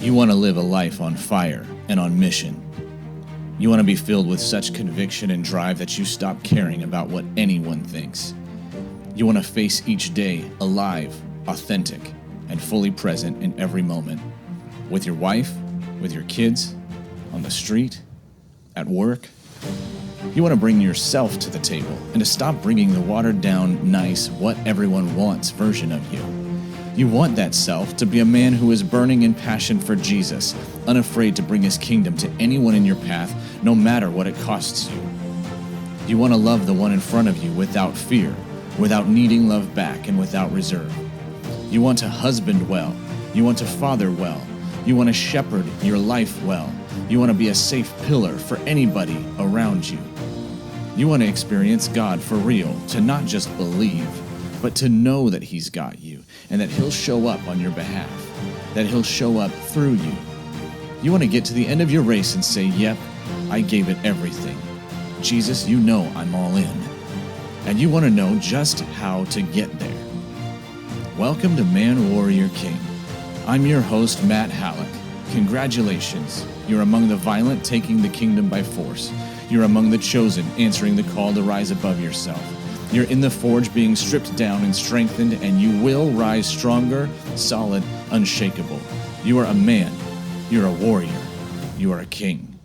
You want to live a life on fire and on mission. You want to be filled with such conviction and drive that you stop caring about what anyone thinks. You want to face each day alive, authentic, and fully present in every moment. With your wife, with your kids, on the street, at work. You want to bring yourself to the table and to stop bringing the watered-down, nice, what everyone wants version of you. You want that self to be a man who is burning in passion for Jesus, unafraid to bring his kingdom to anyone in your path, no matter what it costs you. You want to love the one in front of you without fear, without needing love back, and without reserve. You want to husband well. You want to father well. You want to shepherd your life well. You want to be a safe pillar for anybody around you. You want to experience God for real, to not just believe, but to know that he's got you and that he'll show up on your behalf, that he'll show up through you. You want to get to the end of your race and say, yep, I gave it everything. Jesus, you know I'm all in. And you want to know just how to get there. Welcome to Man Warrior King. I'm your host, Matt Halleck. Congratulations. You're among the violent, taking the kingdom by force. You're among the chosen, answering the call to rise above yourself. You're in the forge, being stripped down and strengthened, and you will rise stronger, solid, unshakable. You are a man. You're a warrior. You are a king.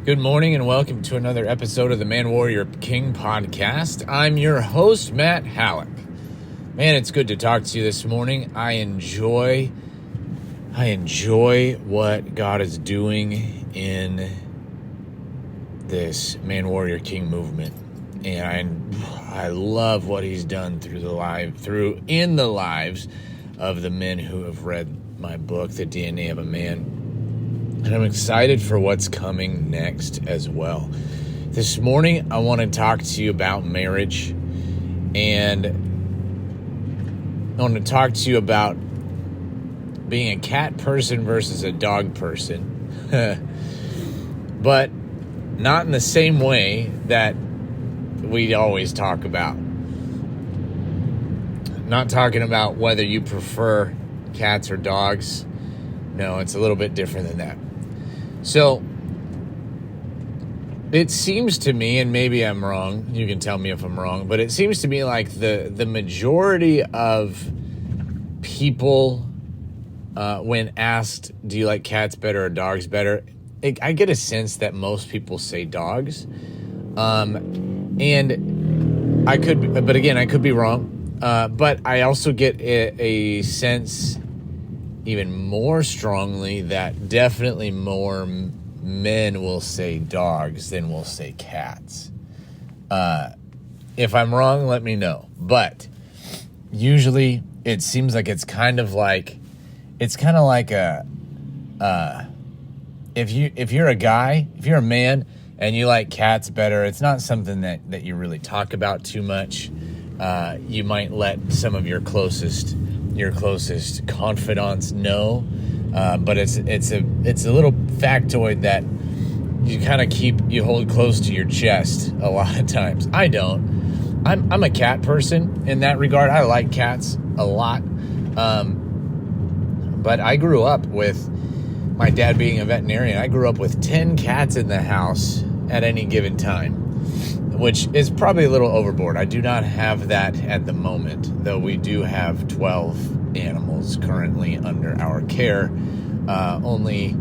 Good morning and welcome to another episode of the Man Warrior King podcast. I'm your host, Matt Halleck. Man, it's good to talk to you this morning. I enjoy what God is doing in this Man Warrior King movement, and I love what he's done in the lives of the men who have read my book, The DNA of a Man, and I'm excited for what's coming next as well. This morning, I want to talk to you about marriage, and I want to talk to you about being a cat person versus a dog person, but not in the same way that we always talk about. Not talking about whether you prefer cats or dogs. No, it's a little bit different than that. So, it seems to me, and maybe I'm wrong, you can tell me if I'm wrong, but it seems to me like the majority of people, when asked, do you like cats better or dogs better, I get a sense that most people say dogs. And I could be wrong. But I also get a sense even more strongly that definitely more men will say dogs than will say cats. If I'm wrong, let me know. But usually it seems like it's kind of like a, if you're a guy, if you're a man and you like cats better, it's not something that you really talk about too much. You might let some of your closest confidants know, but it's a little factoid that you hold close to your chest a lot of times. I don't. I'm a cat person in that regard. I like cats a lot. But I grew up with my dad being a veterinarian. I grew up with 10 cats in the house at any given time, which is probably a little overboard. I do not have that at the moment, though we do have 12 animals currently under our care. Only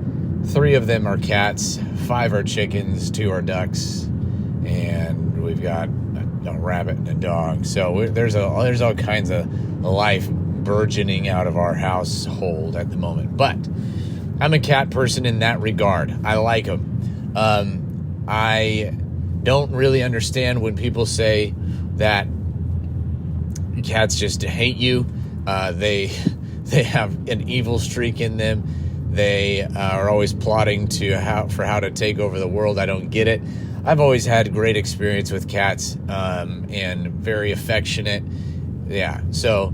3 of them are cats, 5 are chickens, 2 are ducks, and we've got a rabbit and a dog. So there's all kinds of life burgeoning out of our household at the moment. But I'm a cat person in that regard. I like them. I don't really understand when people say that cats just hate you. They have an evil streak in them. They are always plotting for how to take over the world. I don't get it. I've always had great experience with cats, and very affectionate. Yeah, so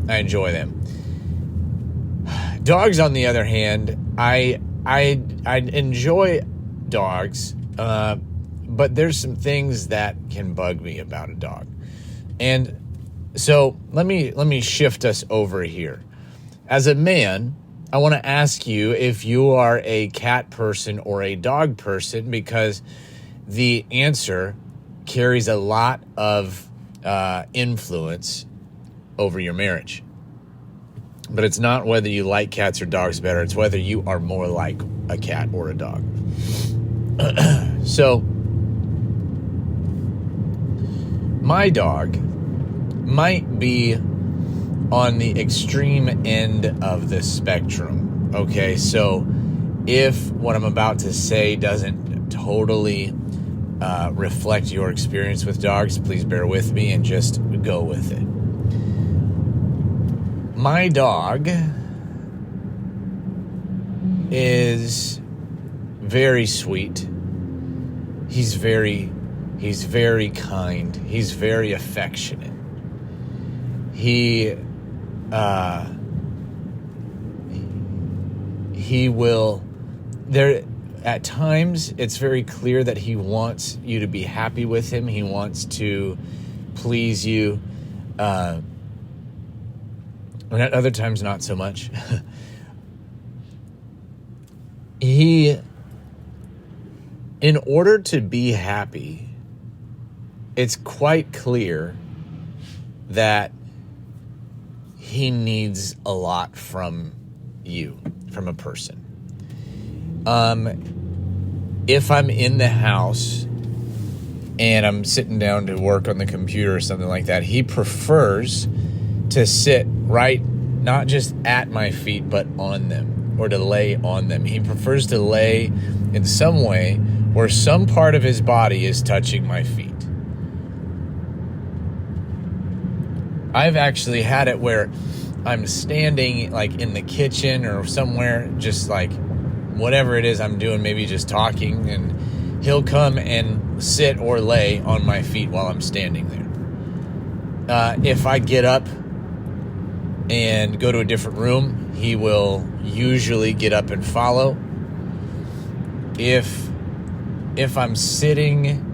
I enjoy them. Dogs, on the other hand, I enjoy dogs, but there's some things that can bug me about a dog. And so let me shift us over here. as a man, I want to ask you if you are a cat person or a dog person, because the answer carries a lot of influence over your marriage. But it's not whether you like cats or dogs better. It's whether you are more like a cat or a dog. So, my dog might be on the extreme end of the spectrum. Okay, so if what I'm about to say doesn't totally reflect your experience with dogs, please bear with me and just go with it. My dog is very sweet. He's very kind. He's very affectionate. He will, there at times it's very clear that he wants you to be happy with him. He wants to please you. And at other times, not so much. In order to be happy, it's quite clear that he needs a lot from you, from a person. If I'm in the house and I'm sitting down to work on the computer or something like that, he prefers to sit right, not just at my feet, but on them, or to lay on them. He prefers to lay in some way where some part of his body is touching my feet. I've actually had it where I'm standing like in the kitchen or somewhere, just like whatever it is I'm doing, maybe just talking, and he'll come and sit or lay on my feet while I'm standing there. If I get up and go to a different room, he will usually get up and follow. If I'm sitting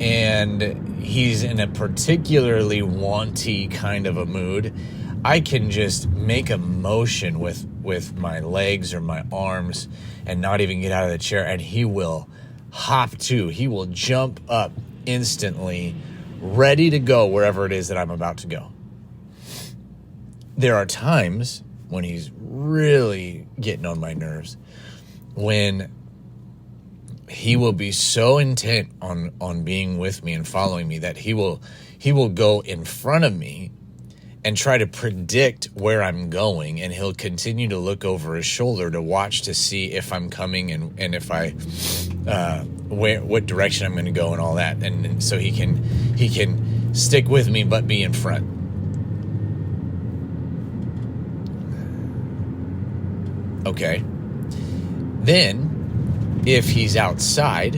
and he's in a particularly wanty kind of a mood, I can just make a motion with my legs or my arms and not even get out of the chair, and he will hop to. He will jump up instantly, ready to go wherever it is that I'm about to go. There are times when he's really getting on my nerves, when he will be so intent on being with me and following me that he will go in front of me and try to predict where I'm going, and he'll continue to look over his shoulder to watch to see if I'm coming and if I what direction I'm going to go and all that, and so he can stick with me but be in front. Okay. Then, if he's outside,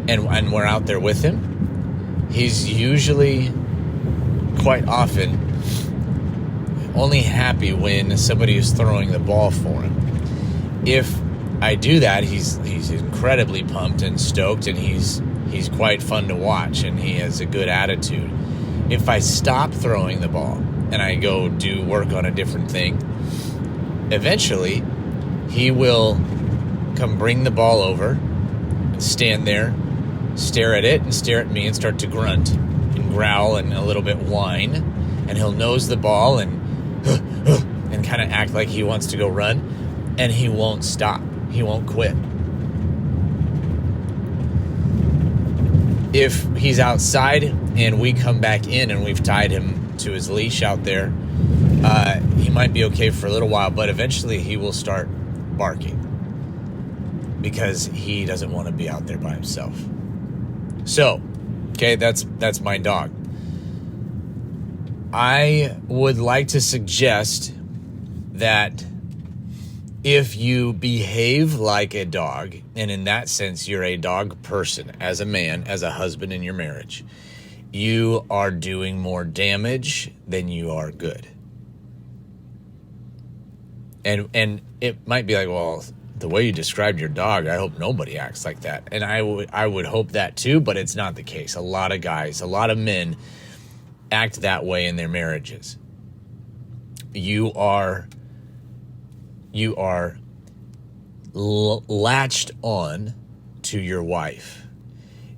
and we're out there with him, he's usually, quite often, only happy when somebody is throwing the ball for him. If I do that, he's incredibly pumped and stoked, and he's quite fun to watch, and he has a good attitude. If I stop throwing the ball and I go do work on a different thing, eventually he will come bring the ball over and stand there, stare at it and stare at me and start to grunt and growl and a little bit whine, and he'll nose the ball and kind of act like he wants to go run, and he won't stop. He won't quit. If he's outside and we come back in and we've tied him to his leash out there, he might be okay for a little while, but eventually he will start barking because he doesn't want to be out there by himself. So, okay, that's my dog. I would like to suggest that if you behave like a dog, and in that sense you're a dog person, as a man, as a husband in your marriage, you are doing more damage than you are good. And it might be like, well, the way you described your dog, I hope nobody acts like that. And I would hope that too, but it's not the case. A lot of guys, a lot of men act that way in their marriages. You are latched on to your wife.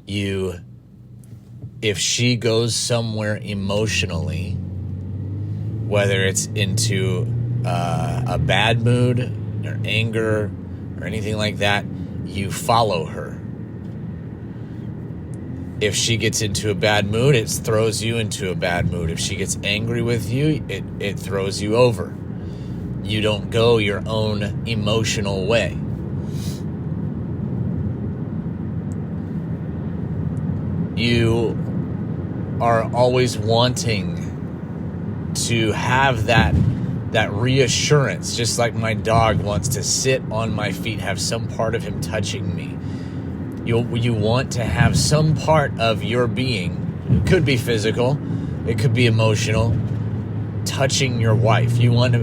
If she goes somewhere emotionally, whether it's into a bad mood or anger or anything like that, you follow her. If she gets into a bad mood, it throws you into a bad mood. If she gets angry with you, it throws you over. You don't go your own emotional way. You are always wanting to have that reassurance, just like my dog wants to sit on my feet, have some part of him touching me. You want to have some part of your being, it could be physical, it could be emotional, touching your wife. You want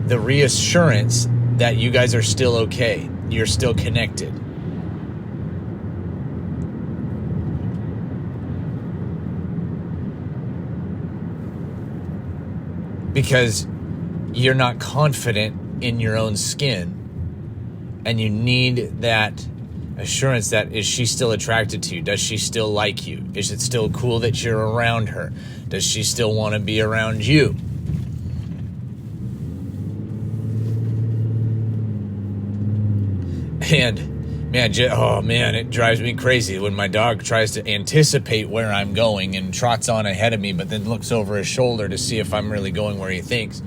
the reassurance that you guys are still okay, you're still connected. Because you're not confident in your own skin, and you need that assurance that, is she still attracted to you? Does she still like you? Is it still cool that you're around her? Does she still want to be around you? And man, it drives me crazy when my dog tries to anticipate where I'm going and trots on ahead of me, but then looks over his shoulder to see if I'm really going where he thinks.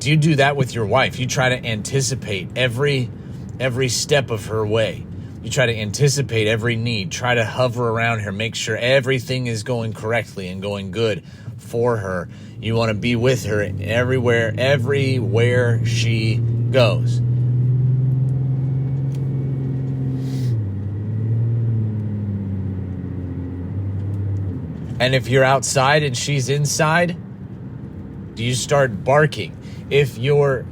Do you do that with your wife? You try to anticipate every step of her way. You try to anticipate every need, try to hover around her, make sure everything is going correctly and going good for her. You want to be with her everywhere she goes. And if you're outside and she's inside, do you start barking? If you're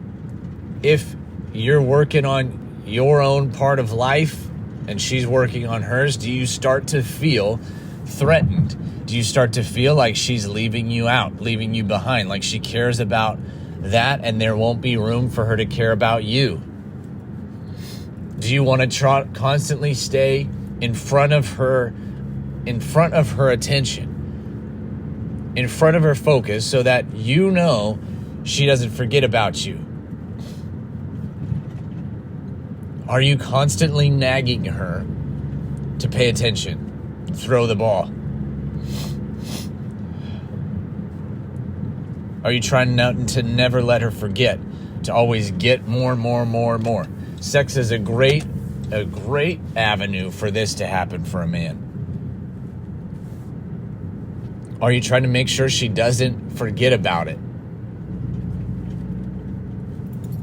working on your own part of life and she's working on hers, do you start to feel threatened? Do you start to feel like she's leaving you out, leaving you behind, like she cares about that and there won't be room for her to care about you? Do you want to constantly stay in front of her attention, in front of her focus, so that you know she doesn't forget about you? Are you constantly nagging her to pay attention, throw the ball? Are you trying to never let her forget, to always get more? Sex is a great avenue for this to happen for a man. Are you trying to make sure she doesn't forget about it?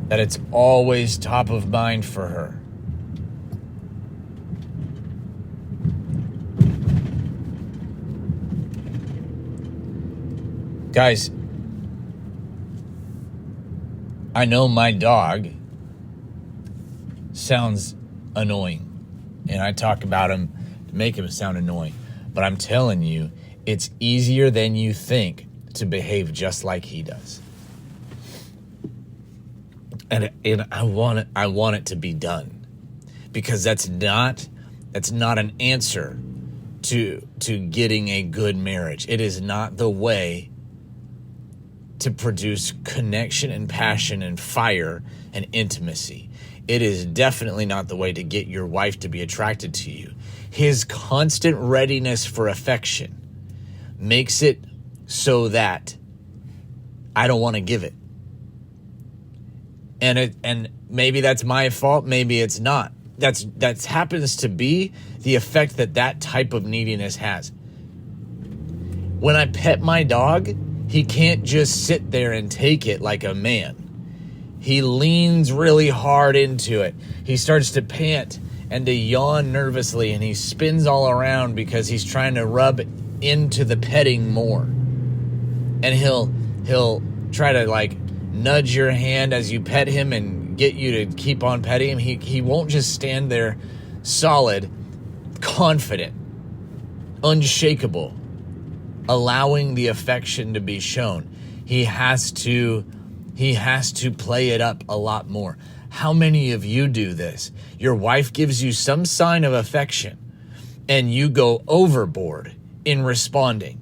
That it's always top of mind for her. Guys, I know my dog sounds annoying, and I talk about him to make him sound annoying, but I'm telling you, it's easier than you think to behave just like he does. And I want it to be done, because that's not an answer to getting a good marriage. It is not the way to produce connection and passion and fire and intimacy. It is definitely not the way to get your wife to be attracted to you. His constant readiness for affection makes it so that I don't want to give it. And maybe that's my fault, maybe it's not. That happens to be the effect that type of neediness has. When I pet my dog, he can't just sit there and take it like a man. He leans really hard into it. He starts to pant and to yawn nervously, and he spins all around because he's trying to rub into the petting more. And he'll try to like nudge your hand as you pet him and get you to keep on petting him. He won't just stand there solid, confident, unshakable, allowing the affection to be shown. He has to play it up a lot more. How many of you do this? Your wife gives you some sign of affection and you go overboard in responding.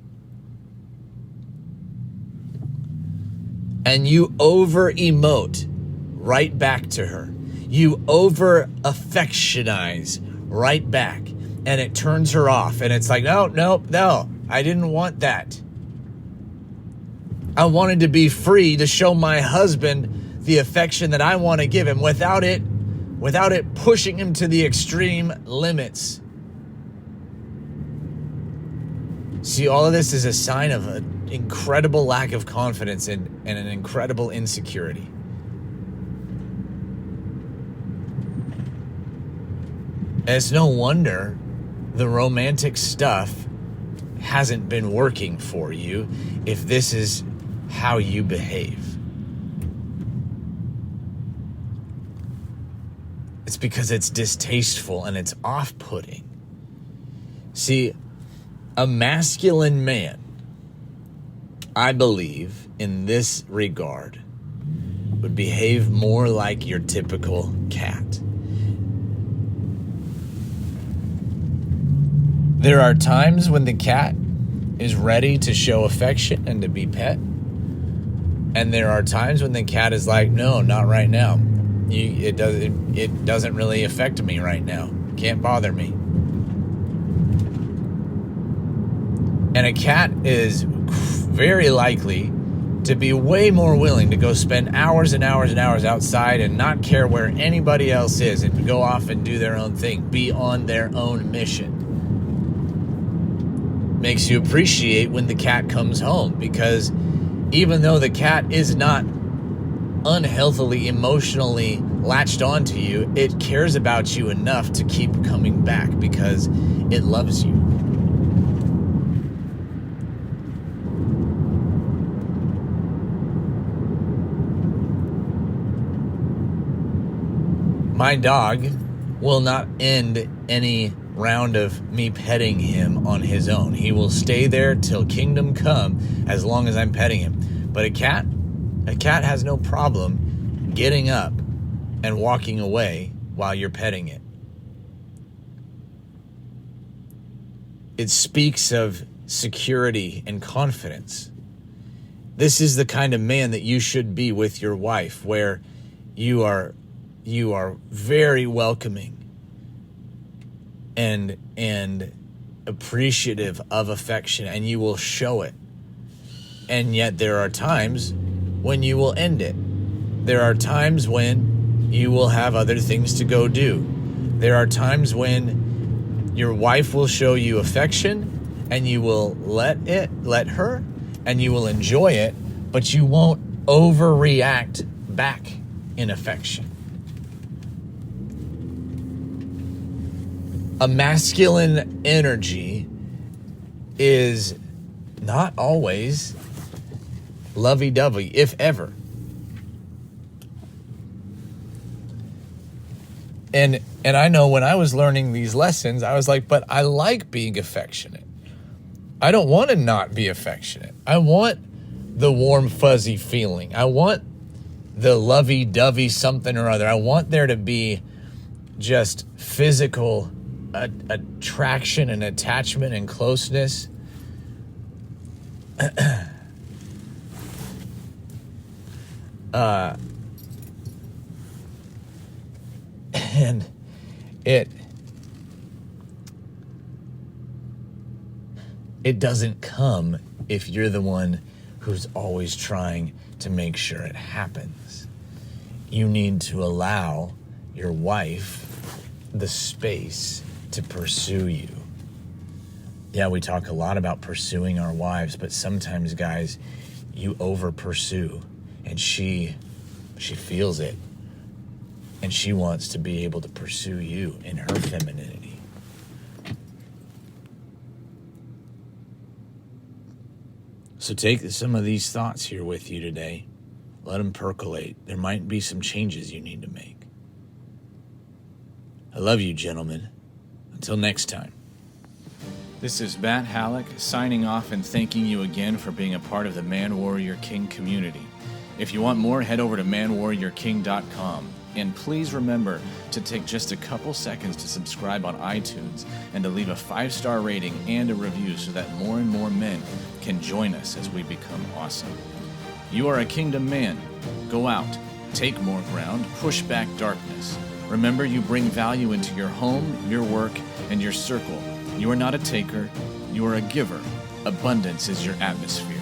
And you over-emote right back to her. You over-affectionize right back. And it turns her off. And it's like, no, I didn't want that. I wanted to be free to show my husband the affection that I want to give him without it pushing him to the extreme limits. See, all of this is a sign of an incredible lack of confidence and an incredible insecurity. And it's no wonder the romantic stuff hasn't been working for you if this is how you behave. It's because it's distasteful and it's off-putting. See, a masculine man, I believe, in this regard, would behave more like your typical cat. There are times when the cat is ready to show affection and to be pet. And there are times when the cat is like, no, not right now. It doesn't really affect me right now. Can't bother me. And a cat is very likely to be way more willing to go spend hours and hours and hours outside and not care where anybody else is and go off and do their own thing, be on their own mission. Makes you appreciate when the cat comes home, because even though the cat is not unhealthily, emotionally latched onto you, it cares about you enough to keep coming back because it loves you. My dog will not end any round of me petting him on his own. He will stay there till kingdom come as long as I'm petting him. But a cat has no problem getting up and walking away while you're petting it. It speaks of security and confidence. This is the kind of man that you should be with your wife, where you are very welcoming and appreciative of affection, and you will show it. And yet there are times when you will end it. There are times when you will have other things to go do. There are times when your wife will show you affection and you will let her, and you will enjoy it, but you won't overreact back in affection. A masculine energy is not always lovey-dovey, if ever. And I know when I was learning these lessons, I was like, but I like being affectionate. I don't want to not be affectionate. I want the warm, fuzzy feeling. I want the lovey-dovey something or other. I want there to be just physical attraction and attachment and closeness. And it doesn't come if you're the one who's always trying to make sure it happens. You need to allow your wife the space to pursue you. Yeah, we talk a lot about pursuing our wives, but sometimes, guys, you over pursue, and she feels it, and she wants to be able to pursue you in her femininity. So take some of these thoughts here with you today. Let them percolate. There might be some changes you need to make. I love you, gentlemen. Until next time. This is Matt Halleck signing off and thanking you again for being a part of the Man Warrior King community. If you want more, head over to manwarriorking.com. And please remember to take just a couple seconds to subscribe on iTunes and to leave a 5-star rating and a review so that more and more men can join us as we become awesome. You are a kingdom man. Go out, take more ground, push back darkness. Remember, you bring value into your home, your work, and your circle. You are not a taker, you are a giver. Abundance is your atmosphere.